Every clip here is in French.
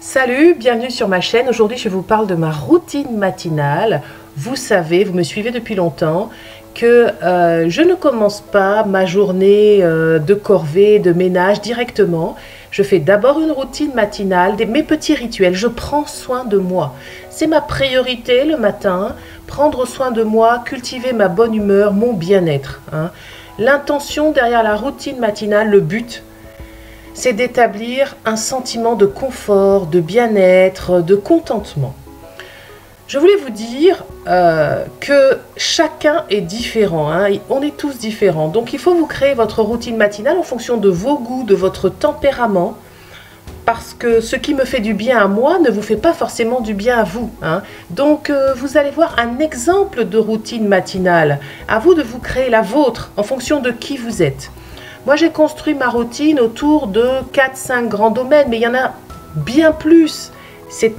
Salut, bienvenue sur ma chaîne. Aujourd'hui, je vous parle de ma routine matinale. Vous savez, vous me suivez depuis longtemps, que je ne commence pas ma journée de corvée, de ménage directement. Je fais d'abord une routine matinale, mes petits rituels. Je prends soin de moi. C'est ma priorité le matin, prendre soin de moi, cultiver ma bonne humeur, mon bien-être. L'intention derrière la routine matinale, le but, c'est d'établir un sentiment de confort, de bien-être, de contentement. Je voulais vous dire que chacun est différent, on est tous différents. Donc il faut vous créer votre routine matinale en fonction de vos goûts, de votre tempérament, parce que ce qui me fait du bien à moi ne vous fait pas forcément du bien à vous. Donc vous allez voir un exemple de routine matinale. À vous de vous créer la vôtre en fonction de qui vous êtes. Moi, j'ai construit ma routine autour de 4-5 grands domaines, mais il y en a bien plus. C'est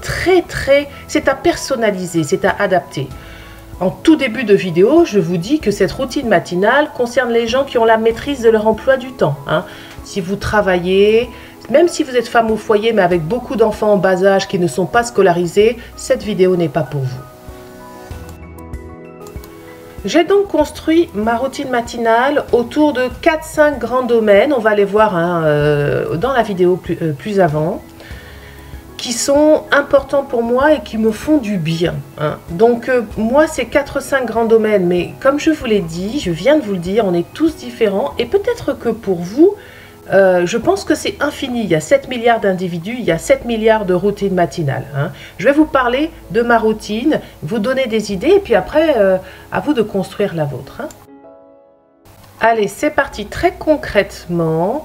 c'est à personnaliser, c'est à adapter. En tout début de vidéo, je vous dis que cette routine matinale concerne les gens qui ont la maîtrise de leur emploi du temps. Si vous travaillez, même si vous êtes femme au foyer, mais avec beaucoup d'enfants en bas âge qui ne sont pas scolarisés, cette vidéo n'est pas pour vous. J'ai donc construit ma routine matinale autour de 4-5 grands domaines, on va les voir dans la vidéo plus avant, qui sont importants pour moi et qui me font du bien. Donc moi c'est 4-5 grands domaines, mais comme je vous l'ai dit, je viens de vous le dire, on est tous différents et peut-être que pour vous, je pense que c'est infini. Il y a 7 milliards d'individus, il y a 7 milliards de routines matinales. Je vais vous parler de ma routine, vous donner des idées et puis après, à vous de construire la vôtre. Allez, c'est parti. Très concrètement,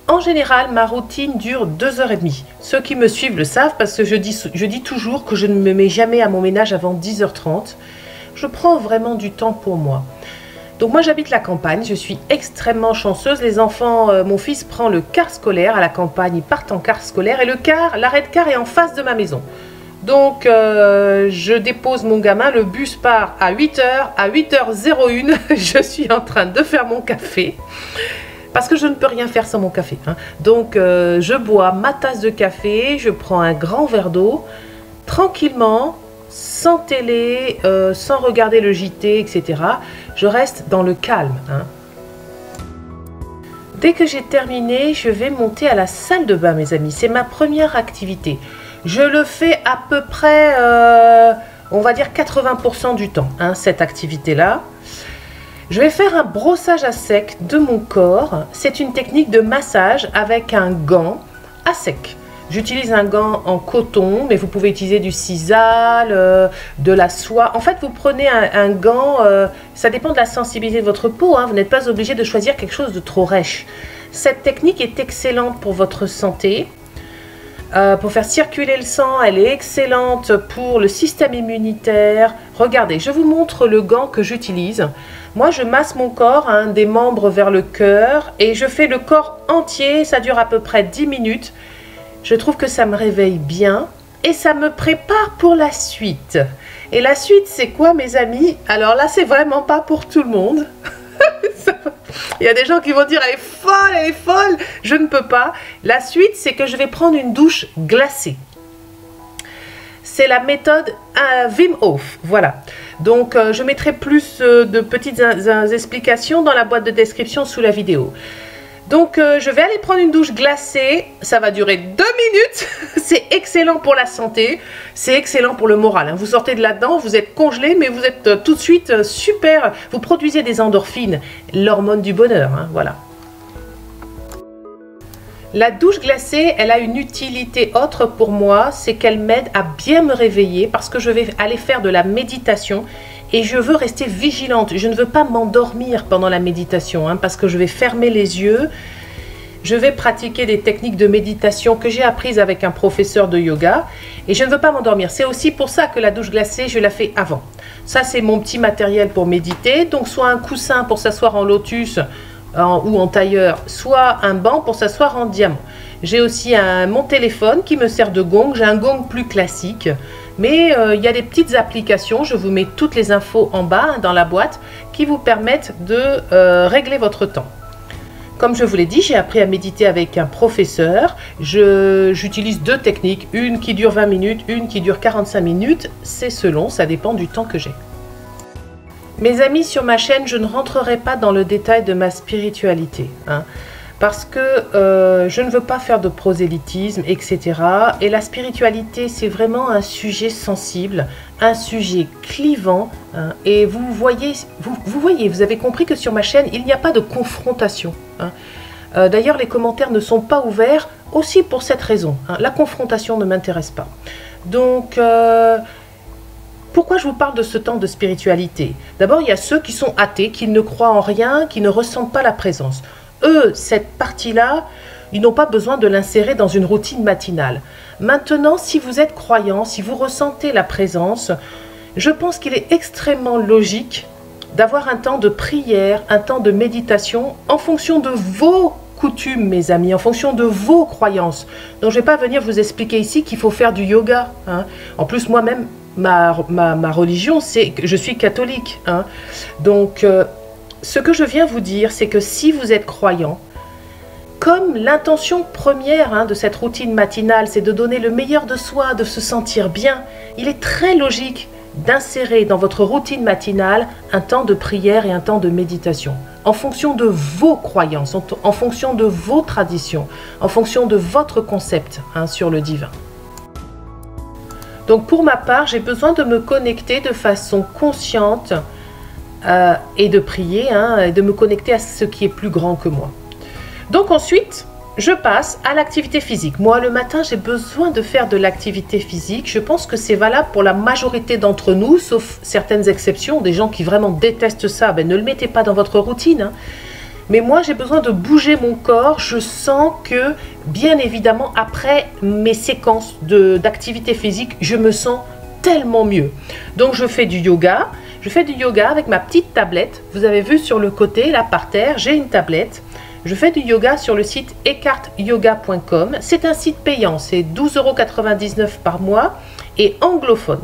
en général, ma routine dure 2h30. Ceux qui me suivent le savent parce que je dis toujours que je ne me mets jamais à mon ménage avant 10h30. Je prends vraiment du temps pour moi. Donc moi j'habite la campagne, je suis extrêmement chanceuse. Les enfants, mon fils prend le car scolaire à la campagne, ils partent en car scolaire et l'arrêt de car est en face de ma maison. Donc je dépose mon gamin, le bus part à 8h, à 8h01, je suis en train de faire mon café. Parce que je ne peux rien faire sans mon café. Donc je bois ma tasse de café, je prends un grand verre d'eau, tranquillement, sans télé, sans regarder le JT, etc. Je reste dans le calme. Dès que j'ai terminé, je vais monter à la salle de bain, mes amis. C'est ma première activité. Je le fais à peu près, on va dire 80% du temps, cette activité-là. Je vais faire un brossage à sec de mon corps. C'est une technique de massage avec un gant à sec. J'utilise un gant en coton, mais vous pouvez utiliser du sisal, de la soie. En fait, vous prenez un gant, ça dépend de la sensibilité de votre peau. Vous n'êtes pas obligé de choisir quelque chose de trop rêche. Cette technique est excellente pour votre santé. Pour faire circuler le sang, elle est excellente pour le système immunitaire. Regardez, je vous montre le gant que j'utilise. Moi, je masse mon corps, des membres vers le cœur, et je fais le corps entier. Ça dure à peu près 10 minutes. Je trouve que ça me réveille bien et ça me prépare pour la suite. Et la suite, c'est quoi, mes amis? Alors là, c'est vraiment pas pour tout le monde. Il y a des gens qui vont dire, elle est folle, elle est folle. Je ne peux pas. La suite, c'est que je vais prendre une douche glacée. C'est la méthode Wim Hof, voilà. Donc, je mettrai plus de petites explications dans la boîte de description sous la vidéo. Donc, je vais aller prendre une douche glacée. Ça va durer 2 minutes. C'est excellent pour la santé. C'est excellent pour le moral. Vous sortez de là-dedans, vous êtes congelé, mais vous êtes tout de suite super. Vous produisez des endorphines, l'hormone du bonheur. Voilà. La douche glacée, elle a une utilité autre pour moi. C'est qu'elle m'aide à bien me réveiller parce que je vais aller faire de la méditation. Et je veux rester vigilante, je ne veux pas m'endormir pendant la méditation, parce que je vais fermer les yeux. Je vais pratiquer des techniques de méditation que j'ai apprises avec un professeur de yoga. Et je ne veux pas m'endormir. C'est aussi pour ça que la douche glacée, je la fais avant. Ça, c'est mon petit matériel pour méditer. Donc, soit un coussin pour s'asseoir en lotus ou en tailleur, soit un banc pour s'asseoir en diamant. J'ai aussi mon téléphone qui me sert de gong. J'ai un gong plus classique. Mais il y a des petites applications, je vous mets toutes les infos en bas dans la boîte, qui vous permettent de régler votre temps. Comme je vous l'ai dit, j'ai appris à méditer avec un professeur. J'utilise 2 techniques, une qui dure 20 minutes, une qui dure 45 minutes. C'est selon, ça dépend du temps que j'ai. Mes amis, sur ma chaîne, je ne rentrerai pas dans le détail de ma spiritualité, hein, parce que je ne veux pas faire de prosélytisme, etc. Et la spiritualité, c'est vraiment un sujet sensible, un sujet clivant, hein, et vous voyez, vous avez compris que sur ma chaîne, il n'y a pas de confrontation, hein. D'ailleurs, les commentaires ne sont pas ouverts aussi pour cette raison, hein. La confrontation ne m'intéresse pas. Donc, pourquoi je vous parle de ce temps de spiritualité? D'abord, il y a ceux qui sont athées, qui ne croient en rien, qui ne ressentent pas la présence. Eux, cette partie-là, ils n'ont pas besoin de l'insérer dans une routine matinale. Maintenant, si vous êtes croyant, si vous ressentez la présence, je pense qu'il est extrêmement logique d'avoir un temps de prière, un temps de méditation en fonction de vos coutumes, mes amis, en fonction de vos croyances. Donc, je ne vais pas venir vous expliquer ici qu'il faut faire du yoga, hein. En plus, moi-même, ma religion, c'est que je suis catholique, hein. Donc, ce que je viens vous dire, c'est que si vous êtes croyant, comme l'intention première, hein, de cette routine matinale, c'est de donner le meilleur de soi, de se sentir bien, il est très logique d'insérer dans votre routine matinale un temps de prière et un temps de méditation, en fonction de vos croyances, en fonction de vos traditions, en fonction de votre concept, hein, sur le divin. Donc pour ma part, j'ai besoin de me connecter de façon consciente et de prier, hein, et de me connecter à ce qui est plus grand que moi. Donc ensuite, je passe à l'activité physique. Moi, le matin, j'ai besoin de faire de l'activité physique. Je pense que c'est valable pour la majorité d'entre nous, sauf certaines exceptions. Des gens qui vraiment détestent ça, ben, ne le mettez pas dans votre routine, hein. Mais moi, j'ai besoin de bouger mon corps. Je sens que, bien évidemment, après mes séquences d'activité physique, je me sens tellement mieux. Donc, je fais du yoga. Je fais du yoga avec ma petite tablette. Vous avez vu sur le côté, là par terre, j'ai une tablette. Je fais du yoga sur le site ecartyoga.com. C'est un site payant, c'est 12,99 € par mois et anglophone.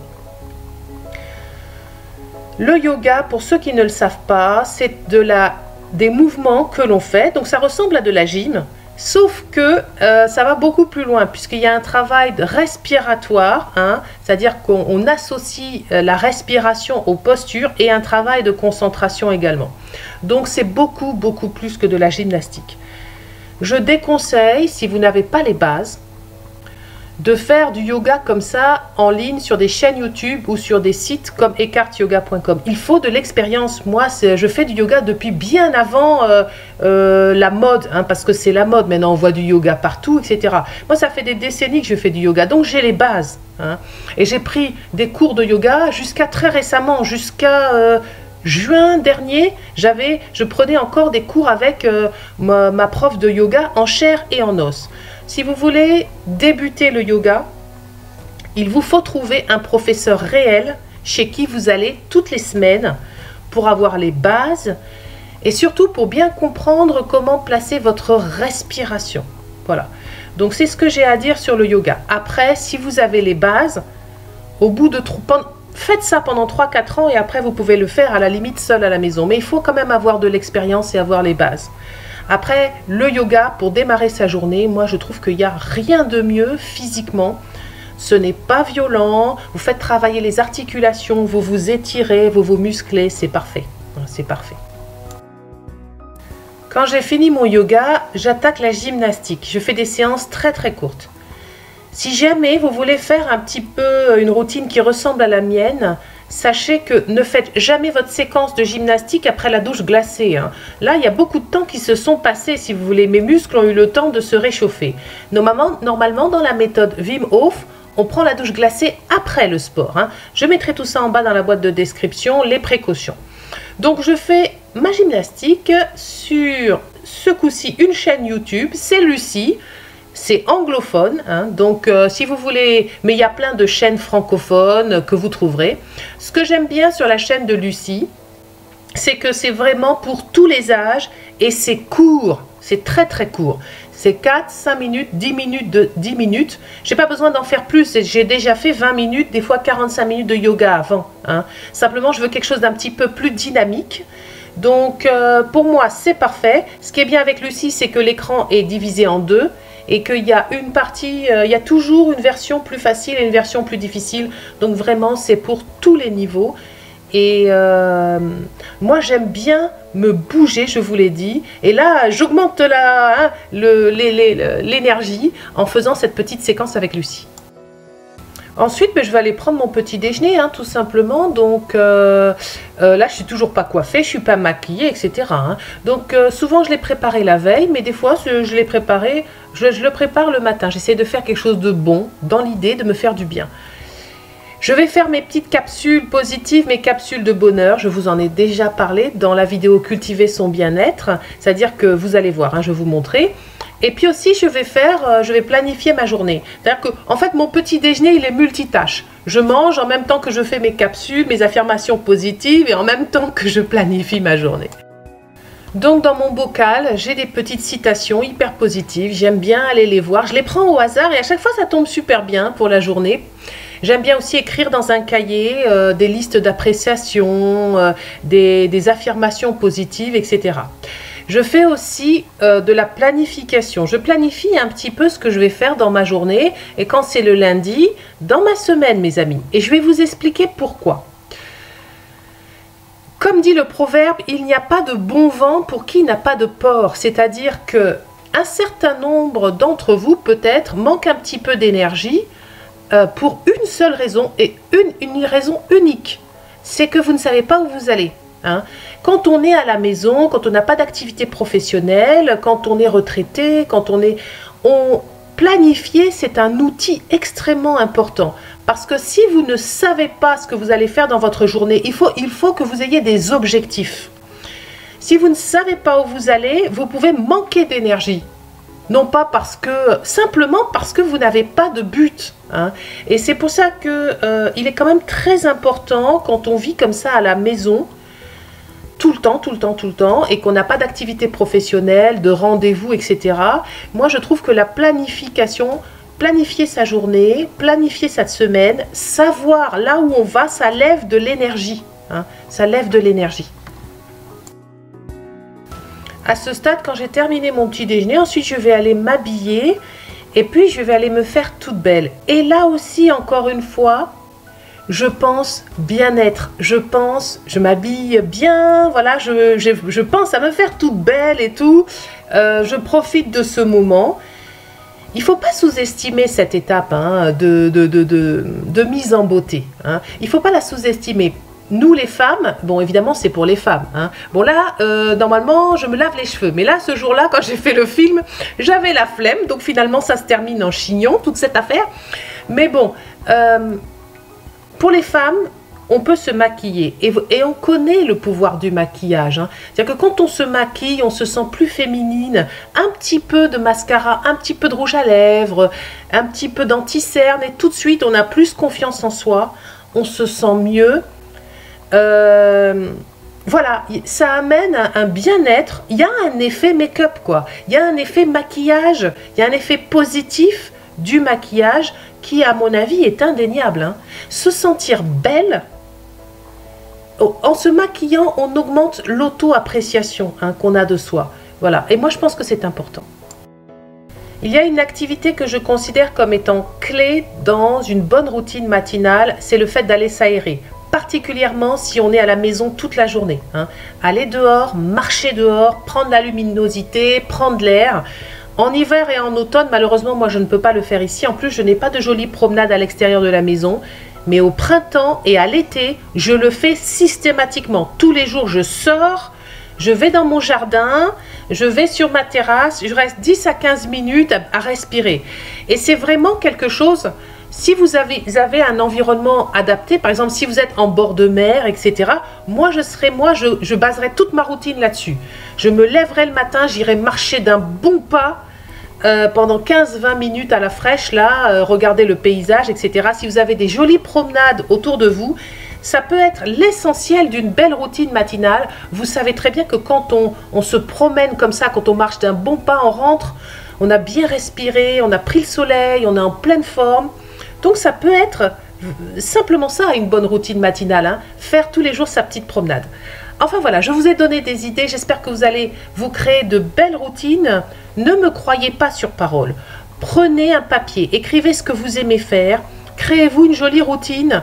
Le yoga, pour ceux qui ne le savent pas, c'est des mouvements que l'on fait. Donc ça ressemble à de la gym, sauf que ça va beaucoup plus loin puisqu'il y a un travail respiratoire, hein, c'est-à-dire qu'on associe la respiration aux postures et un travail de concentration également. Donc c'est beaucoup plus que de la gymnastique. Je déconseille, si vous n'avez pas les bases, de faire du yoga comme ça en ligne sur des chaînes YouTube ou sur des sites comme ecartyoga.com. Il faut de l'expérience. Moi, je fais du yoga depuis bien avant la mode, hein, parce que c'est la mode. Maintenant, on voit du yoga partout, etc. Moi, ça fait des décennies que je fais du yoga, donc j'ai les bases, hein. Et j'ai pris des cours de yoga jusqu'à très récemment, jusqu'à juin dernier, je prenais encore des cours avec ma prof de yoga en chair et en os. Si vous voulez débuter le yoga, il vous faut trouver un professeur réel chez qui vous allez toutes les semaines pour avoir les bases et surtout pour bien comprendre comment placer votre respiration. Voilà. Donc c'est ce que j'ai à dire sur le yoga. Après, si vous avez les bases, au bout de faites ça pendant 3-4 ans et après vous pouvez le faire à la limite seul à la maison. Mais il faut quand même avoir de l'expérience et avoir les bases. Après, le yoga, pour démarrer sa journée, moi je trouve qu'il n'y a rien de mieux physiquement. Ce n'est pas violent, vous faites travailler les articulations, vous vous étirez, vous vous musclez, c'est parfait. C'est parfait. Quand j'ai fini mon yoga, j'attaque la gymnastique. Je fais des séances très courtes. Si jamais vous voulez faire un petit peu une routine qui ressemble à la mienne, sachez que ne faites jamais votre séquence de gymnastique après la douche glacée, hein. Là, il y a beaucoup de temps qui se sont passés, si vous voulez. Mes muscles ont eu le temps de se réchauffer. Normalement, dans la méthode Wim Hof, on prend la douche glacée après le sport, hein. Je mettrai tout ça en bas dans la boîte de description, les précautions. Donc, je fais ma gymnastique sur ce coup-ci une chaîne YouTube, c'est Lucie. C'est anglophone, hein, donc si vous voulez, mais il y a plein de chaînes francophones que vous trouverez. Ce que j'aime bien sur la chaîne de Lucie, c'est que c'est vraiment pour tous les âges et c'est court, c'est très court. C'est 4, 5 minutes, 10 minutes de 10 minutes. Je n'ai pas besoin d'en faire plus, j'ai déjà fait 20 minutes, des fois 45 minutes de yoga avant, hein. Simplement, je veux quelque chose d'un petit peu plus dynamique. Donc pour moi c'est parfait. Ce qui est bien avec Lucie, c'est que l'écran est divisé en deux et qu'il y a une partie, il y a toujours une version plus facile et une version plus difficile. Donc vraiment c'est pour tous les niveaux. Et moi j'aime bien me bouger, je vous l'ai dit. Et là j'augmente l'énergie en faisant cette petite séquence avec Lucie. Ensuite, je vais aller prendre mon petit déjeuner, tout simplement. Donc là, je suis toujours pas coiffée, je suis pas maquillée, etc. Donc souvent, je l'ai préparé la veille, mais des fois, je l'ai préparé, je le prépare le matin. J'essaie de faire quelque chose de bon, dans l'idée de me faire du bien. Je vais faire mes petites capsules positives, mes capsules de bonheur. Je vous en ai déjà parlé dans la vidéo Cultiver son bien-être. C'est-à-dire que vous allez voir, je vais vous montrer. Et puis aussi, je vais planifier ma journée. C'est-à-dire que, en fait, mon petit déjeuner, il est multitâche. Je mange en même temps que je fais mes capsules, mes affirmations positives et en même temps que je planifie ma journée. Donc, dans mon bocal, j'ai des petites citations hyper positives. J'aime bien aller les voir. Je les prends au hasard et à chaque fois, ça tombe super bien pour la journée. J'aime bien aussi écrire dans un cahier des listes d'appréciation, des affirmations positives, etc. Je fais aussi de la planification. Je planifie un petit peu ce que je vais faire dans ma journée et quand c'est le lundi, dans ma semaine, mes amis. Et je vais vous expliquer pourquoi. Comme dit le proverbe, il n'y a pas de bon vent pour qui n'a pas de port. C'est-à-dire que un certain nombre d'entre vous, peut-être, manquent un petit peu d'énergie pour une seule raison et une raison unique. C'est que vous ne savez pas où vous allez. Quand on est à la maison, quand on n'a pas d'activité professionnelle, quand on est retraité, planifier, c'est un outil extrêmement important. Parce que si vous ne savez pas ce que vous allez faire dans votre journée, il faut que vous ayez des objectifs. Si vous ne savez pas où vous allez, vous pouvez manquer d'énergie. Non pas simplement parce que vous n'avez pas de but. Et c'est pour ça qu'il est quand même très important quand on vit comme ça à la maison, tout le temps, et qu'on n'a pas d'activité professionnelle, de rendez-vous, etc. Moi, je trouve que la planification, planifier sa journée, planifier sa semaine, savoir là où on va, ça lève de l'énergie. Ça lève de l'énergie. À ce stade, quand j'ai terminé mon petit déjeuner, ensuite je vais aller m'habiller et puis je vais aller me faire toute belle. Et là aussi, encore une fois, je pense bien-être, je m'habille bien, voilà, je pense à me faire toute belle et tout, je profite de ce moment. Il ne faut pas sous-estimer cette étape de mise en beauté. Il ne faut pas la sous-estimer. Nous les femmes, bon évidemment c'est pour les femmes. Bon là, normalement je me lave les cheveux. Mais là, ce jour-là, quand j'ai fait le film, j'avais la flemme. Donc finalement ça se termine en chignon, toute cette affaire. Mais bon... pour les femmes, on peut se maquiller et on connaît le pouvoir du maquillage. C'est-à-dire que quand on se maquille, on se sent plus féminine. Un petit peu de mascara, un petit peu de rouge à lèvres, un petit peu d'anti-cerne et tout de suite, on a plus confiance en soi. On se sent mieux. Voilà, ça amène un bien-être. Il y a un effet make-up, quoi. Il y a un effet maquillage. Il y a un effet positif du maquillage qui, à mon avis, est indéniable. Se sentir belle, en se maquillant, on augmente l'auto-appréciation qu'on a de soi. Voilà, et moi je pense que c'est important. Il y a une activité que je considère comme étant clé dans une bonne routine matinale, c'est le fait d'aller s'aérer. Particulièrement si on est à la maison toute la journée. Aller dehors, marcher dehors, prendre la luminosité, prendre l'air. En hiver et en automne, malheureusement, moi, je ne peux pas le faire ici. En plus, je n'ai pas de jolies promenades à l'extérieur de la maison. Mais au printemps et à l'été, je le fais systématiquement. Tous les jours, je sors, je vais dans mon jardin, je vais sur ma terrasse, je reste 10 à 15 minutes à respirer. Et c'est vraiment quelque chose... Si vous avez un environnement adapté, par exemple, si vous êtes en bord de mer, etc., je baserai toute ma routine là-dessus. Je me lèverai le matin, j'irai marcher d'un bon pas pendant 15-20 minutes à la fraîche, là, regarder le paysage, etc. Si vous avez des jolies promenades autour de vous, ça peut être l'essentiel d'une belle routine matinale. Vous savez très bien que quand on se promène comme ça, quand on marche d'un bon pas, on rentre, on a bien respiré, on a pris le soleil, on est en pleine forme. Donc ça peut être simplement ça, une bonne routine matinale, faire tous les jours sa petite promenade. Enfin voilà, je vous ai donné des idées. J'espère que vous allez vous créer de belles routines. Ne me croyez pas sur parole. Prenez un papier, écrivez ce que vous aimez faire. Créez-vous une jolie routine.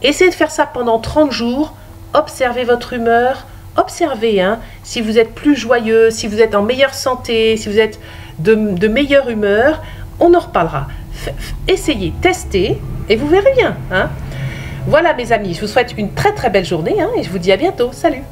Essayez de faire ça pendant 30 jours. Observez votre humeur. Observez si vous êtes plus joyeux, si vous êtes en meilleure santé, si vous êtes de meilleure humeur. On en reparlera. Essayez, testez et vous verrez bien. Voilà mes amis, je vous souhaite une très très belle journée et je vous dis à bientôt. Salut!